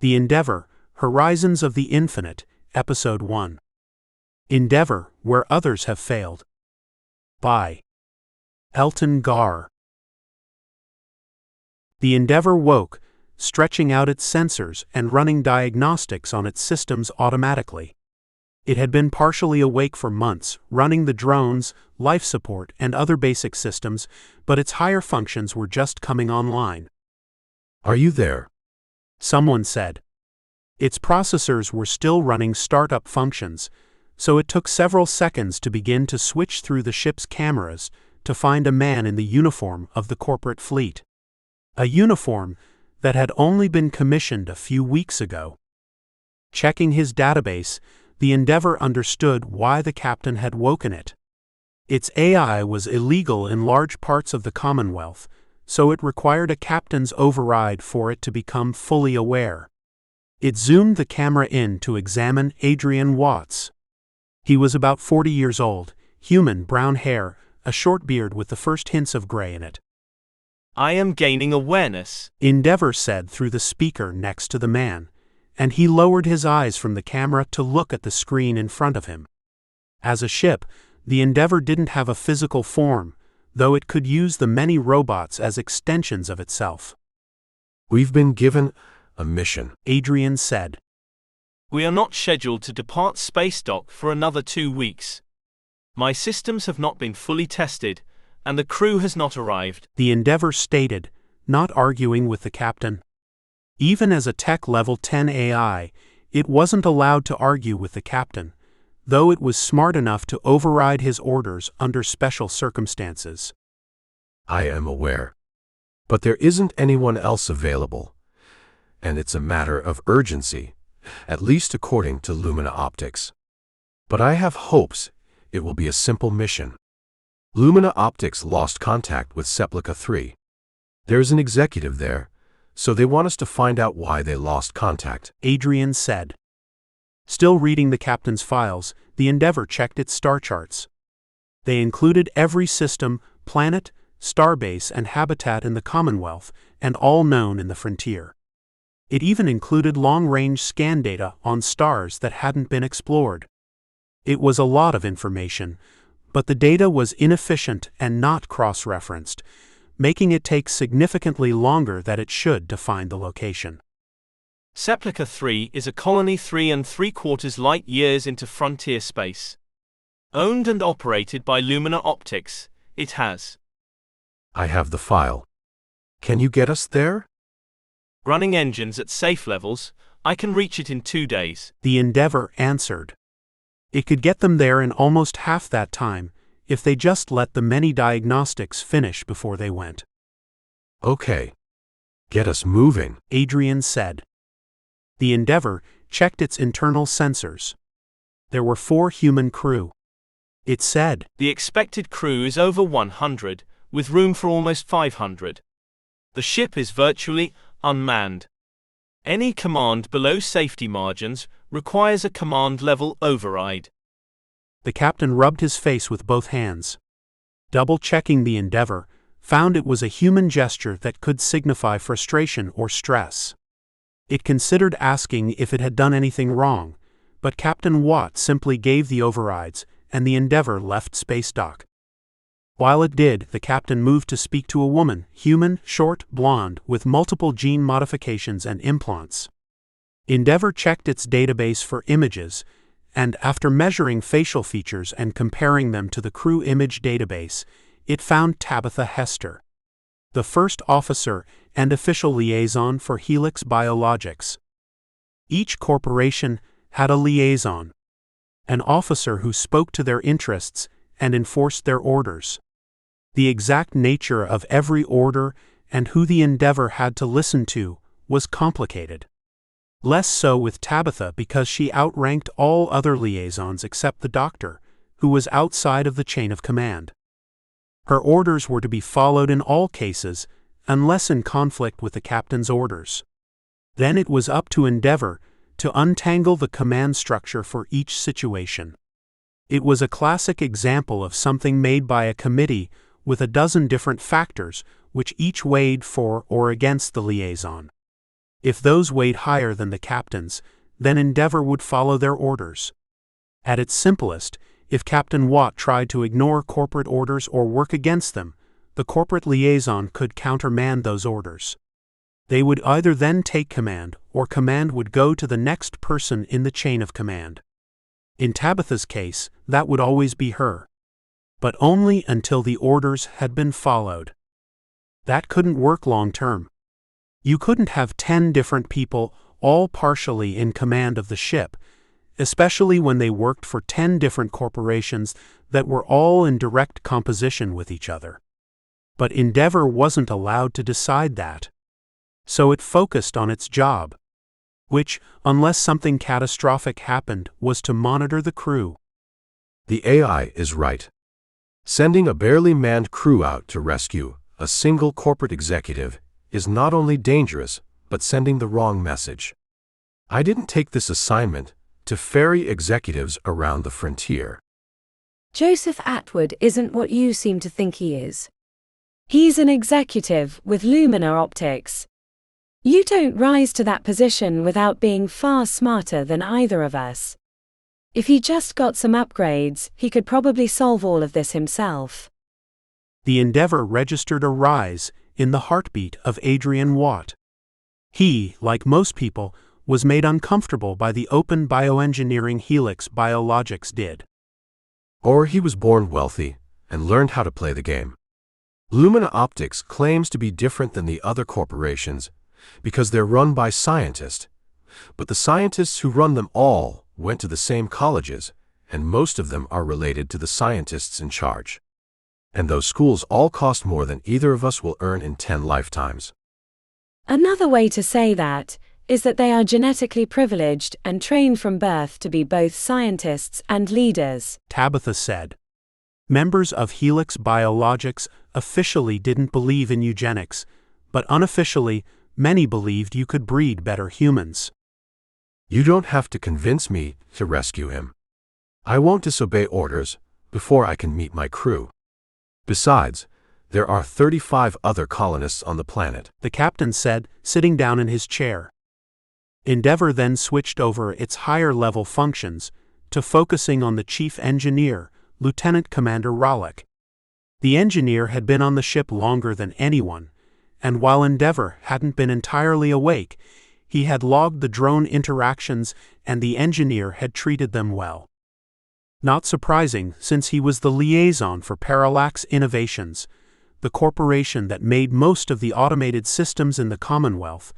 The Endeavor, Horizons of the Infinite, Episode 1. Endeavor, Where Others Have Failed. By Elton Garr. The Endeavor woke, stretching out its sensors and running diagnostics on its systems automatically. It had been partially awake for months, running the drones, life support, and other basic systems, but its higher functions were just coming online. "Are you there?" someone said. Its processors were still running startup functions, so it took several seconds to begin to switch through the ship's cameras to find a man in the uniform of the corporate fleet. A uniform that had only been commissioned a few weeks ago. Checking his database, the Endeavor understood why the captain had woken it. Its AI was illegal in large parts of the Commonwealth, so it required a captain's override for it to become fully aware. It zoomed the camera in to examine Adrian Watts. He was about 40 years old, human brown hair, a short beard with the first hints of gray in it. "I am gaining awareness," Endeavor said through the speaker next to the man, and he lowered his eyes from the camera to look at the screen in front of him. As a ship, the Endeavor didn't have a physical form, though it could use the many robots as extensions of itself. "We've been given a mission," Adrian said. "We are not scheduled to depart space dock for another 2 weeks. My systems have not been fully tested, and the crew has not arrived," the Endeavor stated, not arguing with the captain. Even as a Tech Level 10 AI, it wasn't allowed to argue with the captain, though it was smart enough to override his orders under special circumstances. "I am aware. But there isn't anyone else available, and it's a matter of urgency, at least according to Lumina Optics. But I have hopes it will be a simple mission. Lumina Optics lost contact with Seplica Three. There's an executive there, so they want us to find out why they lost contact," Adrian said. Still reading the captain's files, the Endeavor checked its star charts. They included every system, planet, starbase, and habitat in the Commonwealth, and all known in the frontier. It even included long-range scan data on stars that hadn't been explored. It was a lot of information, but the data was inefficient and not cross-referenced, making it take significantly longer than it should to find the location. Seplica 3 is a colony 3¾ light years into frontier space. Owned and operated by Lumina Optics, it has. "I have the file. Can you get us there?" Running engines at safe levels, I can reach it in 2 days," the Endeavor answered. It could get them there in almost half that time, if they just let the many diagnostics finish before they went. "Okay. Get us moving," Adrian said. The Endeavor checked its internal sensors. There were 4 human crew. It said, "The expected crew is over 100, with room for almost 500. The ship is virtually unmanned. Any command below safety margins requires a command-level override." The captain rubbed his face with both hands. Double-checking the Endeavor, found it was a human gesture that could signify frustration or stress. It considered asking if it had done anything wrong, but Captain Watts simply gave the overrides, and the Endeavor left space dock. While it did, the captain moved to speak to a woman, human, short, blonde, with multiple gene modifications and implants. Endeavor checked its database for images, and after measuring facial features and comparing them to the crew image database, it found Tabitha Hester, the first officer and official liaison for Helix Biologics. Each corporation had a liaison, an officer who spoke to their interests and enforced their orders. The exact nature of every order and who the Endeavor had to listen to was complicated. Less so with Tabitha because she outranked all other liaisons except the doctor, who was outside of the chain of command. Her orders were to be followed in all cases, unless in conflict with the captain's orders. Then it was up to Endeavor to untangle the command structure for each situation. It was a classic example of something made by a committee with a dozen different factors, which each weighed for or against the liaison. If those weighed higher than the captain's, then Endeavour would follow their orders. At its simplest, if Captain Watt tried to ignore corporate orders or work against them, the corporate liaison could countermand those orders. They would either then take command, or command would go to the next person in the chain of command. In Tabitha's case, that would always be her. But only until the orders had been followed. That couldn't work long term. You couldn't have 10 different people all partially in command of the ship, especially when they worked for 10 different corporations that were all in direct composition with each other. But Endeavour wasn't allowed to decide that. So it focused on its job, which, unless something catastrophic happened, was to monitor the crew. The AI is right. Sending a barely manned crew out to rescue a single corporate executive is not only dangerous, but sending the wrong message. I didn't take this assignment to ferry executives around the frontier. Joseph Atwood isn't what you seem to think he is. He's an executive with Lumina optics. You don't rise to that position without being far smarter than either of us. If he just got some upgrades, he could probably solve all of this himself. The Endeavour registered a rise in the heartbeat of Adrian Watts. He, like most people, was made uncomfortable by the open bioengineering Helix Biologics did. Or he was born wealthy and learned how to play the game. Lumina Optics claims to be different than the other corporations because they're run by scientists, but the scientists who run them all went to the same colleges, and most of them are related to the scientists in charge. And those schools all cost more than either of us will earn in 10 lifetimes. Another way to say that is that they are genetically privileged and trained from birth to be both scientists and leaders, Tabitha said. Members of Helix Biologics officially didn't believe in eugenics, but unofficially, many believed you could breed better humans. You don't have to convince me to rescue him. I won't disobey orders before I can meet my crew. Besides, there are 35 other colonists on the planet, the captain said, sitting down in his chair. Endeavour then switched over its higher-level functions to focusing on the chief engineer, Lieutenant Commander Rollick. The engineer had been on the ship longer than anyone, and while Endeavour hadn't been entirely awake, he had logged the drone interactions and the engineer had treated them well. Not surprising, since he was the liaison for Parallax Innovations, the corporation that made most of the automated systems in the Commonwealth,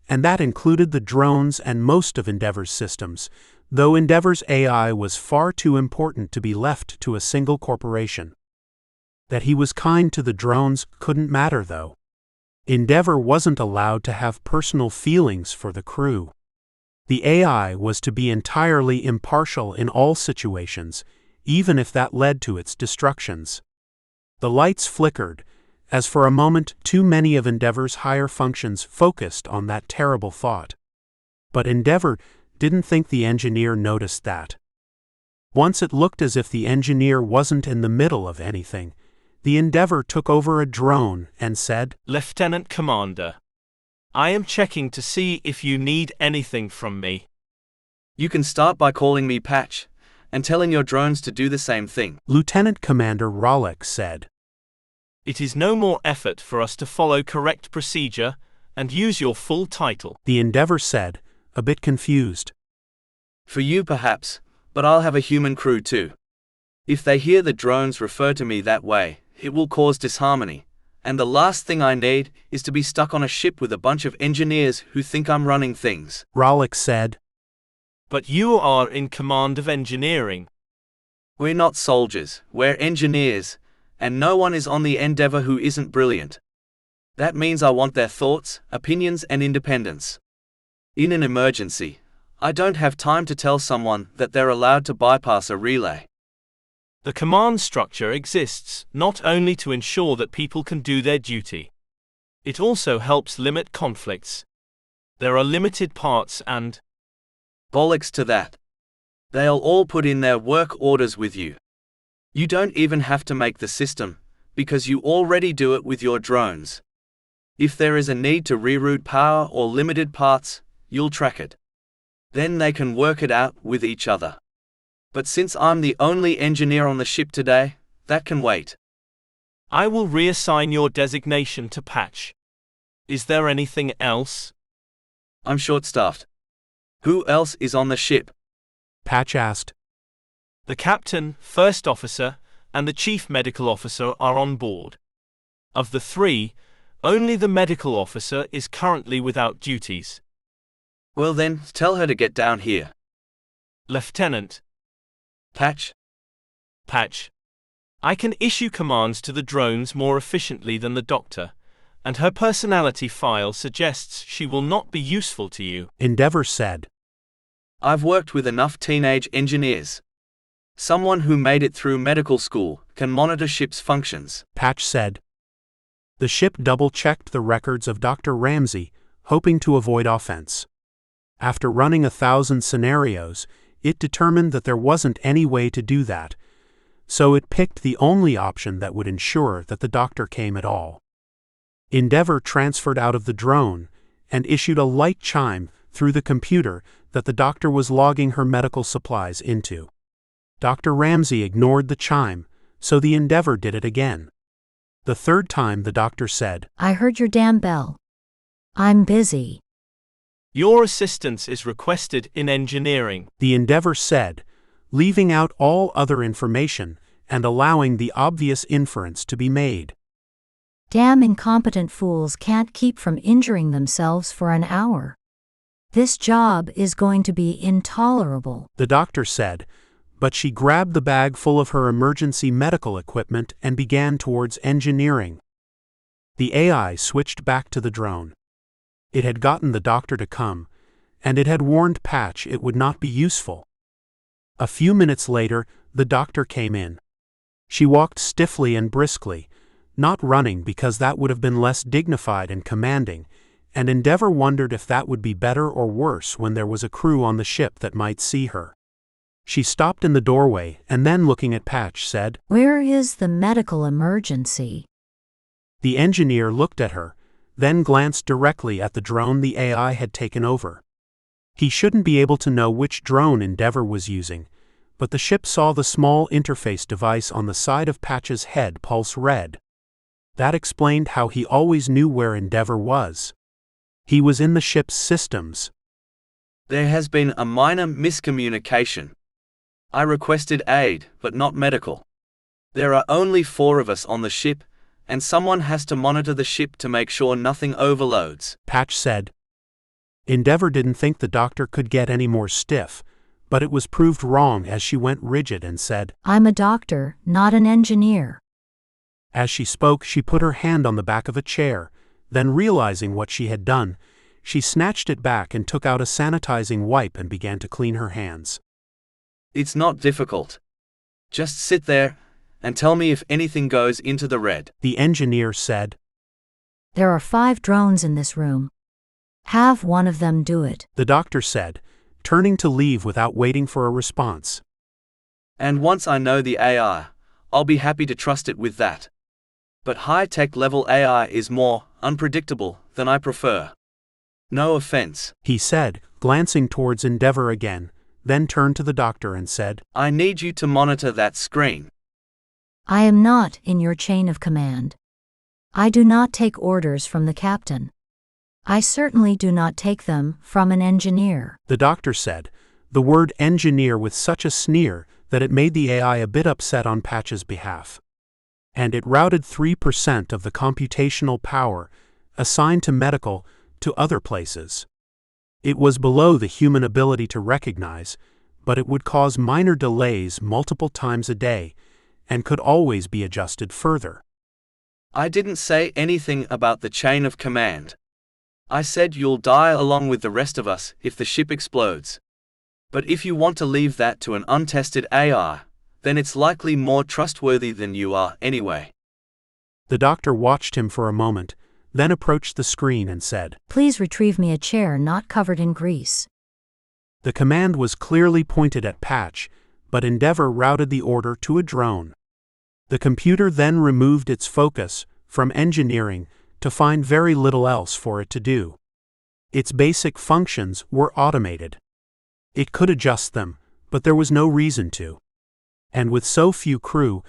and that included the drones and most of Endeavour's systems, though Endeavour's AI was far too important to be left to a single corporation. That he was kind to the drones couldn't matter, though. Endeavour wasn't allowed to have personal feelings for the crew. The AI was to be entirely impartial in all situations, even if that led to its destructions. The lights flickered, as for a moment too many of Endeavour's higher functions focused on that terrible thought. But Endeavour didn't think the engineer noticed that. Once it looked as if the engineer wasn't in the middle of anything, the Endeavour took over a drone and said, Lieutenant Commander, I am checking to see if you need anything from me. You can start by calling me Patch, and telling your drones to do the same thing. Lieutenant Commander Rollick said. It is no more effort for us to follow correct procedure and use your full title, the Endeavour said, a bit confused. For you perhaps, but I'll have a human crew too. If they hear the drones refer to me that way, it will cause disharmony, and the last thing I need is to be stuck on a ship with a bunch of engineers who think I'm running things, Rollick said. But you are in command of engineering. We're not soldiers, we're engineers, and no one is on the Endeavour who isn't brilliant. That means I want their thoughts, opinions and independence. In an emergency, I don't have time to tell someone that they're allowed to bypass a relay. The command structure exists not only to ensure that people can do their duty. It also helps limit conflicts. There are limited parts and bollocks to that. They'll all put in their work orders with you. You don't even have to make the system, because you already do it with your drones. If there is a need to reroute power or limited parts, you'll track it. Then they can work it out with each other. But since I'm the only engineer on the ship today, that can wait. I will reassign your designation to Patch. Is there anything else? I'm short-staffed. Who else is on the ship? Patch asked. The captain, first officer, and the chief medical officer are on board. Of the three, only the medical officer is currently without duties. Well then, tell her to get down here. Lieutenant. Patch? Patch. I can issue commands to the drones more efficiently than the doctor, and her personality file suggests she will not be useful to you. Endeavor said. I've worked with enough teenage engineers. Someone who made it through medical school can monitor ship's functions. Patch said. The ship double-checked the records of Dr. Ramsey, hoping to avoid offense. After running 1,000 scenarios, it determined that there wasn't any way to do that, so it picked the only option that would ensure that the doctor came at all. Endeavor transferred out of the drone and issued a light chime through the computer that the doctor was logging her medical supplies into. Dr. Ramsey ignored the chime, so the Endeavor did it again. The third time the doctor said, I heard your damn bell. I'm busy. Your assistance is requested in engineering. The Endeavor said, leaving out all other information and allowing the obvious inference to be made. Damn incompetent fools can't keep from injuring themselves for an hour. This job is going to be intolerable. The doctor said, but she grabbed the bag full of her emergency medical equipment and began towards engineering. The AI switched back to the drone. It had gotten the doctor to come, and it had warned Patch it would not be useful. A few minutes later, the doctor came in. She walked stiffly and briskly, not running because that would have been less dignified and commanding, and Endeavor wondered if that would be better or worse when there was a crew on the ship that might see her. She stopped in the doorway and then, looking at Patch, said, Where is the medical emergency? The engineer looked at her, then glanced directly at the drone the AI had taken over. He shouldn't be able to know which drone Endeavor was using, but the ship saw the small interface device on the side of Patch's head pulse red. That explained how he always knew where Endeavor was. He was in the ship's systems. There has been a minor miscommunication. I requested aid, but not medical. There are only 4 of us on the ship, and someone has to monitor the ship to make sure nothing overloads, Patch said. Endeavor didn't think the doctor could get any more stiff, but it was proved wrong as she went rigid and said, I'm a doctor, not an engineer. As she spoke, she put her hand on the back of a chair, then realizing what she had done, she snatched it back and took out a sanitizing wipe and began to clean her hands. It's not difficult. Just sit there and tell me if anything goes into the red, the engineer said. There are 5 drones in this room. Have one of them do it, The doctor said, turning to leave without waiting for a response. And once I know the AI, I'll be happy to trust it with that. But high-tech level AI is more unpredictable than I prefer. No offense, He said, glancing towards Endeavor again, then turned to the doctor and said, I need you to monitor that screen. I am not in your chain of command. I do not take orders from the captain. I certainly do not take them from an engineer. The doctor said, the word engineer with such a sneer that it made the AI a bit upset on Patch's behalf. And it routed 3% of the computational power assigned to medical to other places. It was below the human ability to recognize, but it would cause minor delays multiple times a day and could always be adjusted further. I didn't say anything about the chain of command. I said you'll die along with the rest of us if the ship explodes. But if you want to leave that to an untested AI, then it's likely more trustworthy than you are anyway. The doctor watched him for a moment, then approached the screen and said, Please retrieve me a chair not covered in grease. The command was clearly pointed at Patch, but Endeavor routed the order to a drone. The computer then removed its focus from engineering to to find very little else for it to do. Its basic functions were automated. It could adjust them, but there was no reason to. And with so few crew,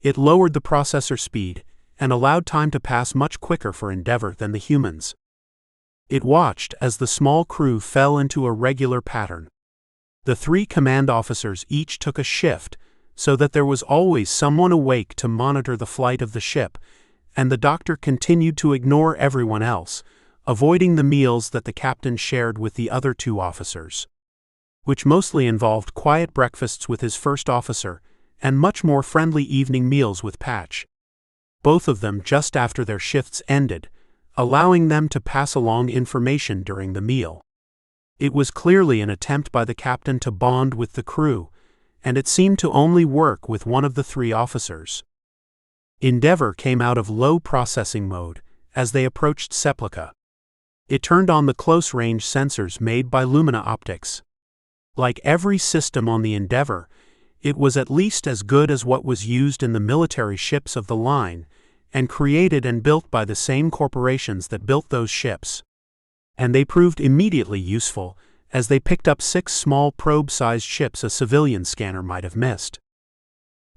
it lowered the processor speed and allowed time to pass much quicker for Endeavour than the humans. It watched as the small crew fell into a regular pattern. The 3 command officers each took a shift, so that there was always someone awake to monitor the flight of the ship, and the doctor continued to ignore everyone else, avoiding the meals that the captain shared with the other 2 officers, which mostly involved quiet breakfasts with his first officer and much more friendly evening meals with Patch, both of them just after their shifts ended, allowing them to pass along information during the meal. It was clearly an attempt by the captain to bond with the crew, and it seemed to only work with one of the 3 officers. Endeavour came out of low processing mode as they approached Seplica. It turned on the close-range sensors made by Lumina Optics. Like every system on the Endeavour, it was at least as good as what was used in the military ships of the line, and created and built by the same corporations that built those ships. And they proved immediately useful, as they picked up 6 small probe-sized ships a civilian scanner might have missed.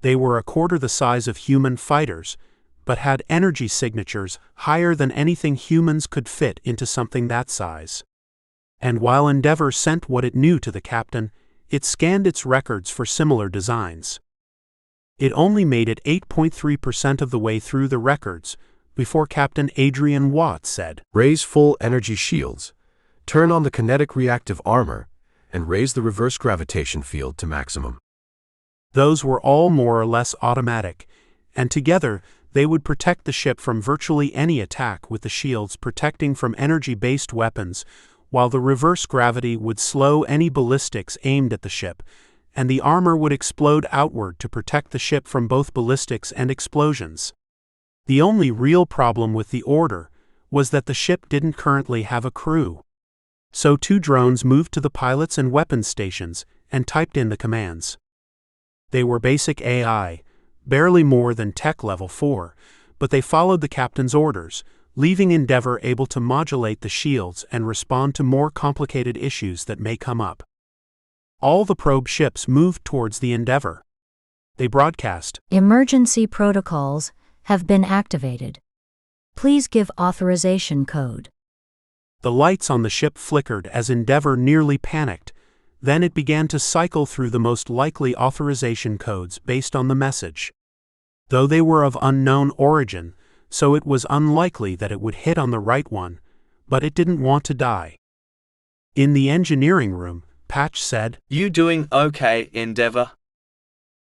They were a quarter the size of human fighters, but had energy signatures higher than anything humans could fit into something that size. And while Endeavour sent what it knew to the captain, it scanned its records for similar designs. It only made it 8.3% of the way through the records before Captain Adrian Watts said, Raise full energy shields, turn on the kinetic reactive armor, and raise the reverse gravitation field to maximum. Those were all more or less automatic, and together they would protect the ship from virtually any attack, with the shields protecting from energy-based weapons, while the reverse gravity would slow any ballistics aimed at the ship, and the armor would explode outward to protect the ship from both ballistics and explosions. The only real problem with the order was that the ship didn't currently have a crew. So 2 drones moved to the pilots and weapons stations and typed in the commands. They were basic AI, barely more than Tech Level 4, but they followed the captain's orders, leaving Endeavour able to modulate the shields and respond to more complicated issues that may come up. All the probe ships moved towards the Endeavour. They broadcast, Emergency protocols have been activated. Please give authorization code. The lights on the ship flickered as Endeavour nearly panicked. Then it began to cycle through the most likely authorization codes based on the message. Though they were of unknown origin, so it was unlikely that it would hit on the right one, but it didn't want to die. In the engineering room, Patch said, You doing okay, Endeavour?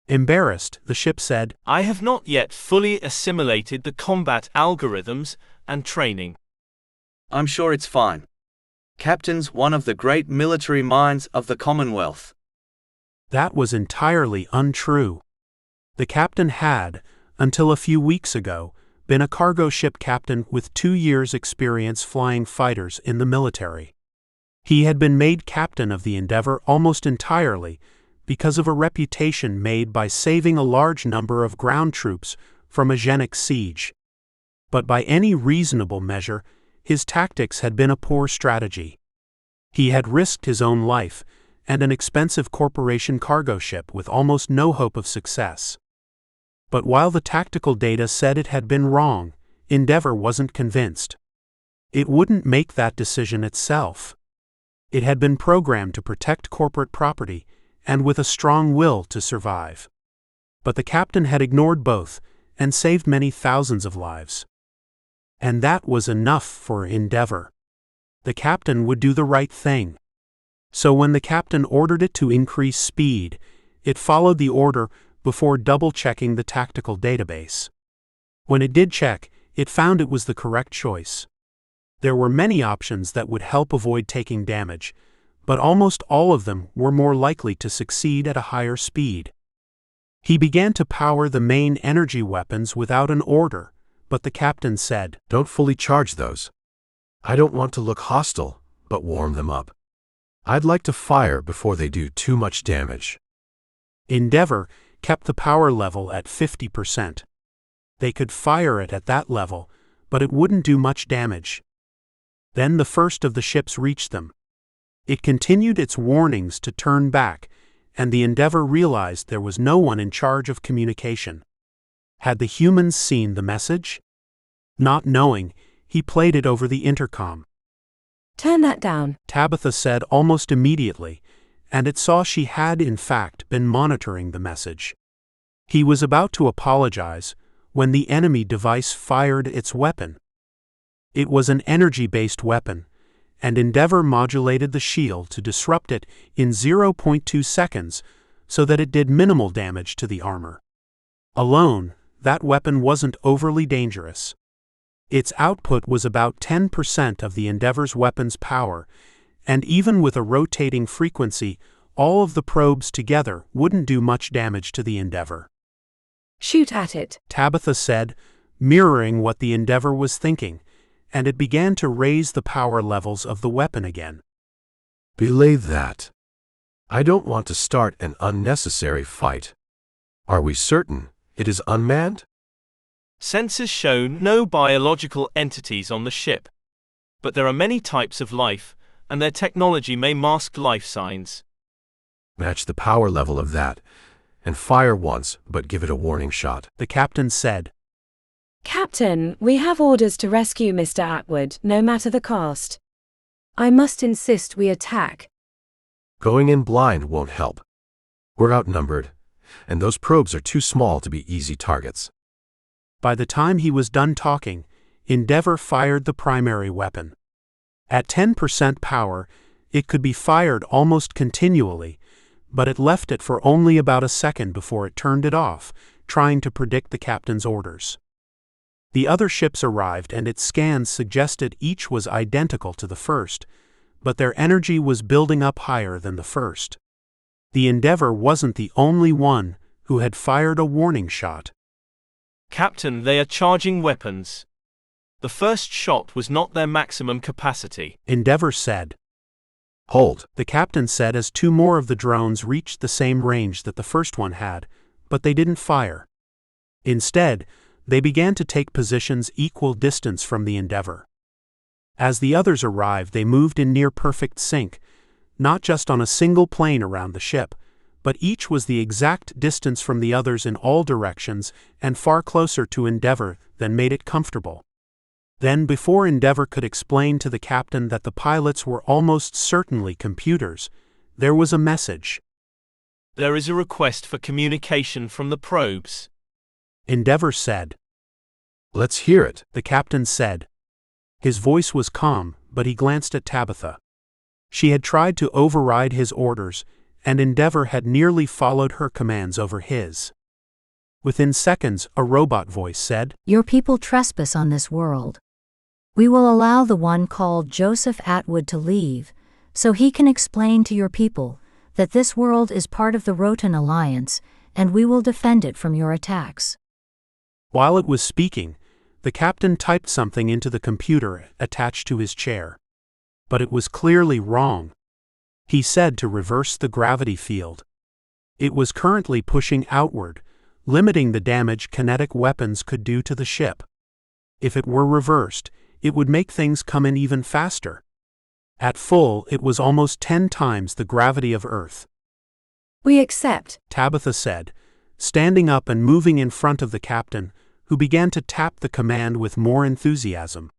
Embarrassed, the ship said, I have not yet fully assimilated the combat algorithms and training. I'm sure it's fine. Captain's one of the great military minds of the Commonwealth. That was entirely untrue. The captain had, until a few weeks ago, been a cargo ship captain with 2 years' experience flying fighters in the military. He had been made captain of the Endeavour almost entirely because of a reputation made by saving a large number of ground troops from a Genic siege. But by any reasonable measure, his tactics had been a poor strategy. He had risked his own life and an expensive corporation cargo ship with almost no hope of success. But while the tactical data said it had been wrong, Endeavour wasn't convinced. It wouldn't make that decision itself. It had been programmed to protect corporate property and with a strong will to survive. But the captain had ignored both and saved many thousands of lives. And that was enough for Endeavour. The captain would do the right thing. So when the captain ordered it to increase speed, it followed the order before double-checking the tactical database. When it did check, it found it was the correct choice. There were many options that would help avoid taking damage, but almost all of them were more likely to succeed at a higher speed. He began to power the main energy weapons without an order, but the captain said, Don't fully charge those. I don't want to look hostile, but warm them up. I'd like to fire before they do too much damage. Endeavour kept the power level at 50%. They could fire it at that level, but it wouldn't do much damage. Then the first of the ships reached them. It continued its warnings to turn back, and the Endeavour realized there was no one in charge of communication. Had the humans seen the message? Not knowing, he played it over the intercom. Turn that down, Tabitha said almost immediately, and it saw she had in fact been monitoring the message. He was about to apologize when the enemy device fired its weapon. It was an energy-based weapon, and Endeavour modulated the shield to disrupt it in 0.2 seconds so that it did minimal damage to the armor. Alone, that weapon wasn't overly dangerous. Its output was about 10% of the Endeavour's weapon's power, and even with a rotating frequency, all of the probes together wouldn't do much damage to the Endeavour. Shoot at it, Tabitha said, mirroring what the Endeavour was thinking, and it began to raise the power levels of the weapon again. Belay that. I don't want to start an unnecessary fight. Are we certain it is unmanned? Sensors show no biological entities on the ship. But there are many types of life, and their technology may mask life signs. Match the power level of that, and fire once, but give it a warning shot, the captain said. Captain, we have orders to rescue Mr. Atwood, no matter the cost. I must insist we attack. Going in blind won't help. We're outnumbered, and those probes are too small to be easy targets. By the time he was done talking, Endeavour fired the primary weapon. At 10% power, it could be fired almost continually, but it left it for only about a second before it turned it off, trying to predict the captain's orders. The other ships arrived and its scans suggested each was identical to the first, but their energy was building up higher than the first. The Endeavour wasn't the only one who had fired a warning shot. Captain, they are charging weapons. The first shot was not their maximum capacity, Endeavour said. Hold, the captain said as two more of the drones reached the same range that the first one had, but they didn't fire. Instead, they began to take positions equal distance from the Endeavour. As the others arrived, they moved in near-perfect sync, not just on a single plane around the ship, but each was the exact distance from the others in all directions and far closer to Endeavour than made it comfortable. Then, before Endeavour could explain to the captain that the pilots were almost certainly computers, there was a message. There is a request for communication from the probes, Endeavour said. Let's hear it, the captain said. His voice was calm, but he glanced at Tabitha. She had tried to override his orders, and Endeavour had nearly followed her commands over his. Within seconds, a robot voice said, Your people trespass on this world. We will allow the one called Joseph Atwood to leave, so he can explain to your people that this world is part of the Rotan Alliance, and we will defend it from your attacks. While it was speaking, the captain typed something into the computer attached to his chair. But it was clearly wrong. He said to reverse the gravity field. It was currently pushing outward, limiting the damage kinetic weapons could do to the ship. If it were reversed, it would make things come in even faster. At full, it was almost 10 times the gravity of Earth. We accept, Tabitha said, standing up and moving in front of the captain, who began to tap the command with more enthusiasm.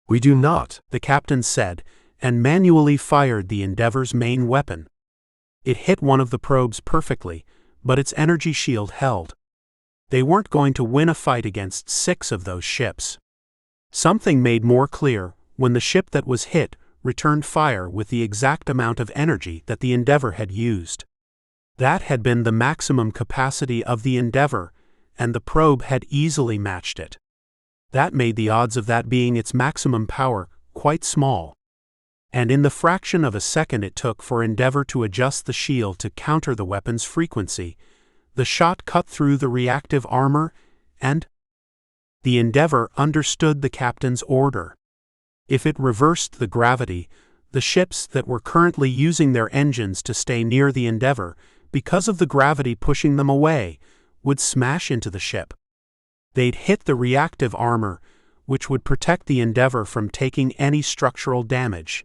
We do not, the captain said, and manually fired the Endeavour's main weapon. It hit one of the probes perfectly, but its energy shield held. They weren't going to win a fight against 6 of those ships. Something made more clear when the ship that was hit returned fire with the exact amount of energy that the Endeavour had used. That had been the maximum capacity of the Endeavour, and the probe had easily matched it. That made the odds of that being its maximum power quite small. And in the fraction of a second it took for Endeavour to adjust the shield to counter the weapon's frequency, the shot cut through the reactive armor, and the Endeavour understood the captain's order. If it reversed the gravity, the ships that were currently using their engines to stay near the Endeavour, because of the gravity pushing them away, would smash into the ship. They'd hit the reactive armor, which would protect the Endeavour from taking any structural damage.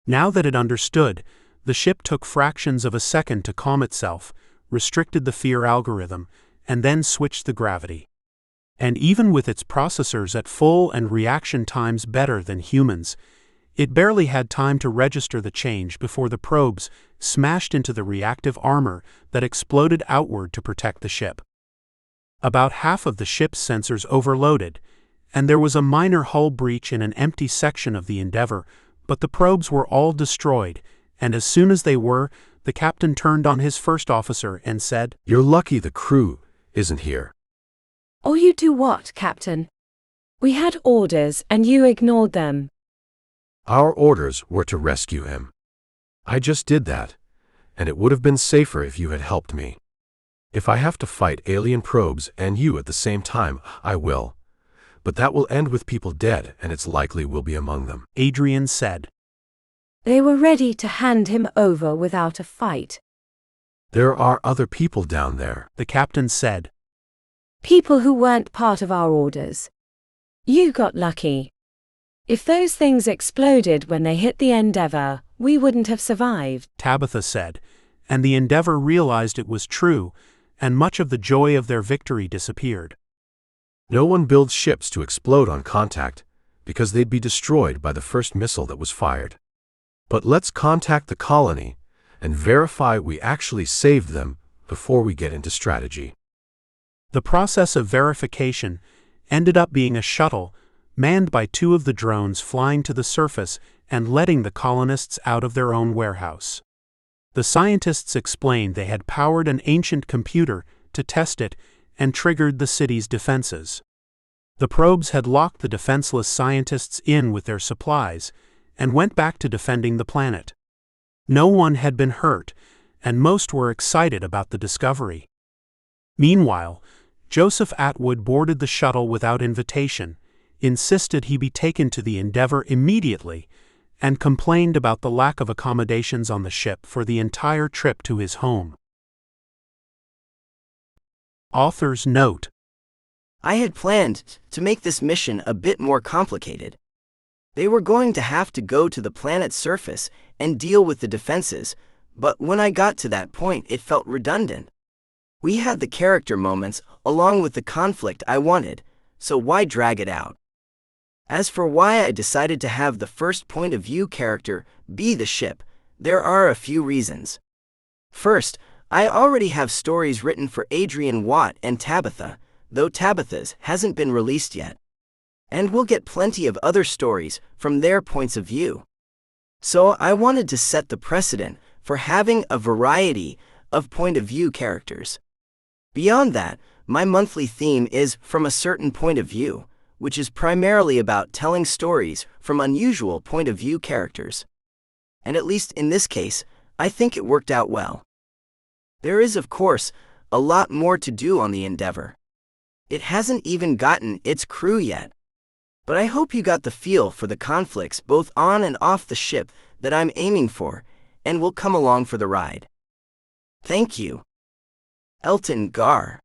Now that it understood, the ship took fractions of a second to calm itself, restricted the fear algorithm, and then switched the gravity. And even with its processors at full and reaction times better than humans, it barely had time to register the change before the probes smashed into the reactive armor that exploded outward to protect the ship. About half of the ship's sensors overloaded, and there was a minor hull breach in an empty section of the Endeavour, but the probes were all destroyed, and as soon as they were, the captain turned on his first officer and said, "You're lucky the crew isn't here." "Oh, you do what, Captain? We had orders and you ignored them." Our orders were to rescue him. I just did that, and it would have been safer if you had helped me. If I have to fight alien probes and you at the same time, I will. But that will end with people dead, and it's likely we'll be among them. Adrian said. They were ready to hand him over without a fight. There are other people down there, The captain said. People who weren't part of our orders. You got lucky. If those things exploded when they hit the Endeavour, we wouldn't have survived, Tabitha said, and the Endeavour realized it was true, and much of the joy of their victory disappeared. No one builds ships to explode on contact, because they'd be destroyed by the first missile that was fired. But let's contact the colony and verify we actually saved them before we get into strategy. The process of verification ended up being a shuttle, manned by 2 of the drones flying to the surface and letting the colonists out of their own warehouse. The scientists explained they had powered an ancient computer to test it and triggered the city's defenses. The probes had locked the defenseless scientists in with their supplies and went back to defending the planet. No one had been hurt, and most were excited about the discovery. Meanwhile, Joseph Atwood boarded the shuttle without invitation, insisted he be taken to the Endeavour immediately, and complained about the lack of accommodations on the ship for the entire trip to his home. Author's note: I had planned to make this mission a bit more complicated. They were going to have to go to the planet's surface and deal with the defenses, but when I got to that point it felt redundant. We had the character moments along with the conflict I wanted, so why drag it out? As for why I decided to have the first point of view character be the ship, there are a few reasons. First, I already have stories written for Adrian Watts and Tabitha, though Tabitha's hasn't been released yet. And we'll get plenty of other stories from their points of view. So I wanted to set the precedent for having a variety of point of view characters. Beyond that, my monthly theme is from a certain point of view, which is primarily about telling stories from unusual point of view characters. And at least in this case, I think it worked out well. There is, of course, a lot more to do on the Endeavour. It hasn't even gotten its crew yet. But I hope you got the feel for the conflicts both on and off the ship that I'm aiming for, and will come along for the ride. Thank you. Elton Gar.